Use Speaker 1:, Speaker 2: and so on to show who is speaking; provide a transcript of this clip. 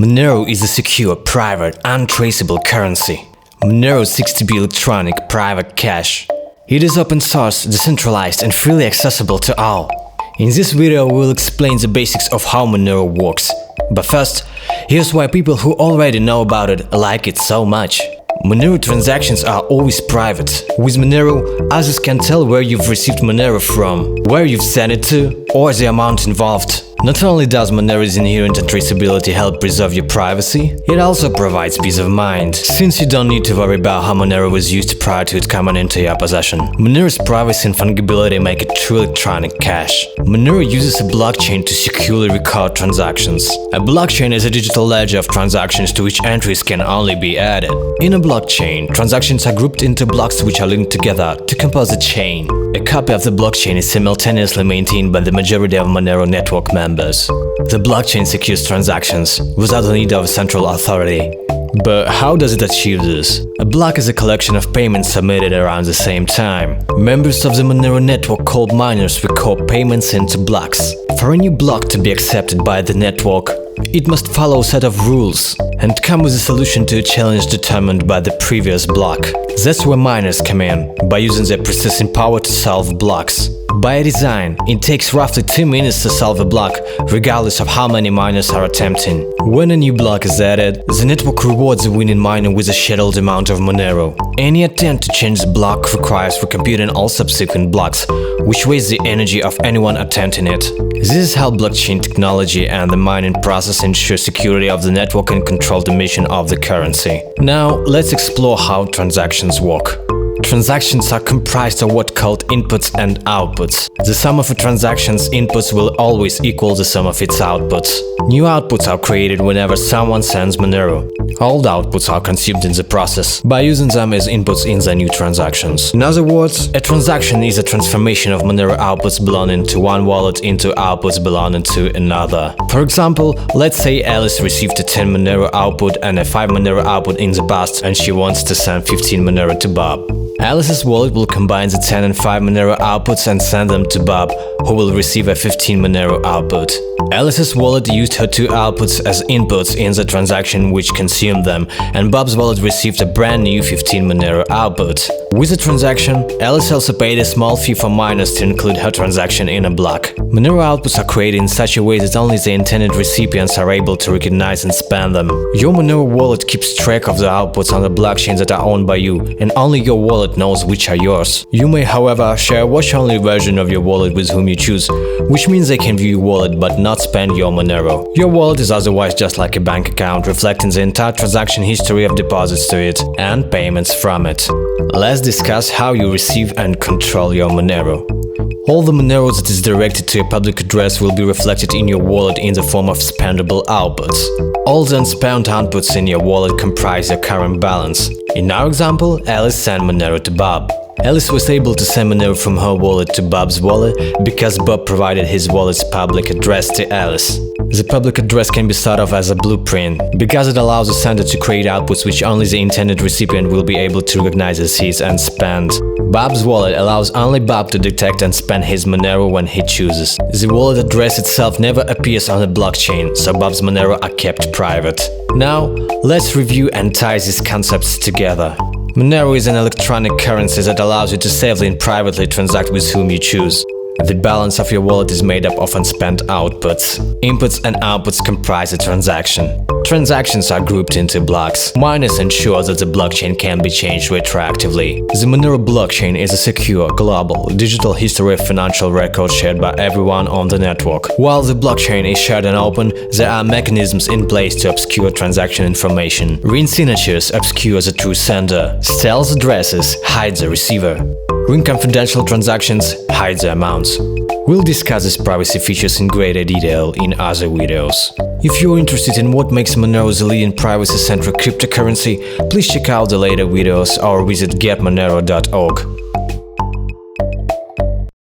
Speaker 1: Monero is a secure, private, untraceable currency. Monero seeks to be electronic, private cash. It is open source, decentralized, and freely accessible to all. In this video, we will explain the basics of how Monero works. But first, here's why people who already know about it like it so much. Monero transactions are always private. With Monero, others can tell where you've received Monero from, where you've sent it to, or the amount involved. Not only does Monero's inherent traceability help preserve your privacy, it also provides peace of mind, since you don't need to worry about how Monero was used prior to it coming into your possession. Monero's privacy and fungibility make it true electronic cash. Monero uses a blockchain to securely record transactions. A blockchain is a digital ledger of transactions to which entries can only be added. In a blockchain, transactions are grouped into blocks which are linked together to compose a chain. A copy of the blockchain is simultaneously maintained by the majority of Monero network members. The blockchain secures transactions without the need of a central authority. But how does it achieve this? A block is a collection of payments submitted around the same time. Members of the Monero network called miners record payments into blocks. For a new block to be accepted by the network, it must follow a set of rules and come with a solution to a challenge determined by the previous block. That's where miners come in, by using their processing power to solve blocks. By design, it takes roughly 2 minutes to solve a block, regardless of how many miners are attempting. When a new block is added, the network rewards the winning miner with a scheduled amount of Monero. Any attempt to change the block requires recomputing all subsequent blocks, which wastes the energy of anyone attempting it. This is how blockchain technology and the mining process ensure security of the network and control the mission of the currency. Now, let's explore how transactions work. Transactions are comprised of what called inputs and outputs. The sum of a transaction's inputs will always equal the sum of its outputs. New outputs are created whenever someone sends Monero. Old outputs are consumed in the process, by using them as inputs in the new transactions. In other words, a transaction is a transformation of Monero outputs belonging to one wallet into outputs belonging to another. For example, let's say Alice received a 10 Monero output and a 5 Monero output in the past, and she wants to send 15 Monero to Bob. Alice's wallet will combine the 10 and 5 Monero outputs and send them to Bob, who will receive a 15 Monero output. Alice's wallet used her 2 outputs as inputs in the transaction which consumed them, and Bob's wallet received a brand new 15 Monero output. With the transaction, Alice also paid a small fee for miners to include her transaction in a block. Monero outputs are created in such a way that only the intended recipients are able to recognize and spend them. Your Monero wallet keeps track of the outputs on the blockchains that are owned by you, and only your wallet knows which are yours. You may, however, share a watch-only version of your wallet with whom you choose, which means they can view your wallet but not spend your Monero. Your wallet is otherwise just like a bank account, reflecting the entire transaction history of deposits to it and payments from it. Let's discuss how you receive and control your Monero. All the Monero that is directed to a public address will be reflected in your wallet in the form of spendable outputs. All the unspent outputs in your wallet comprise your current balance. In our example, Alice sent Monero to Bob. Alice was able to send Monero from her wallet to Bob's wallet because Bob provided his wallet's public address to Alice. The public address can be thought of as a blueprint, because it allows the sender to create outputs which only the intended recipient will be able to recognize as his and spend. Bob's wallet allows only Bob to detect and spend his Monero when he chooses. The wallet address itself never appears on the blockchain, so Bob's Monero are kept private. Now, let's review and tie these concepts together. Monero is an electronic currency that allows you to safely and privately transact with whom you choose. The balance of your wallet is made up of unspent outputs. Inputs and outputs comprise a transaction. Transactions are grouped into blocks. Miners ensure that the blockchain can be changed retroactively. The Monero blockchain is a secure, global, digital history of financial records shared by everyone on the network. While the blockchain is shared and open, there are mechanisms in place to obscure transaction information. Ring signatures obscure the true sender. Stealth addresses hide the receiver. Ring confidential transactions hide the amounts. We'll discuss these privacy features in greater detail in other videos. If you're interested in what makes Monero the leading privacy-centric cryptocurrency, please check out the later videos or visit getmonero.org.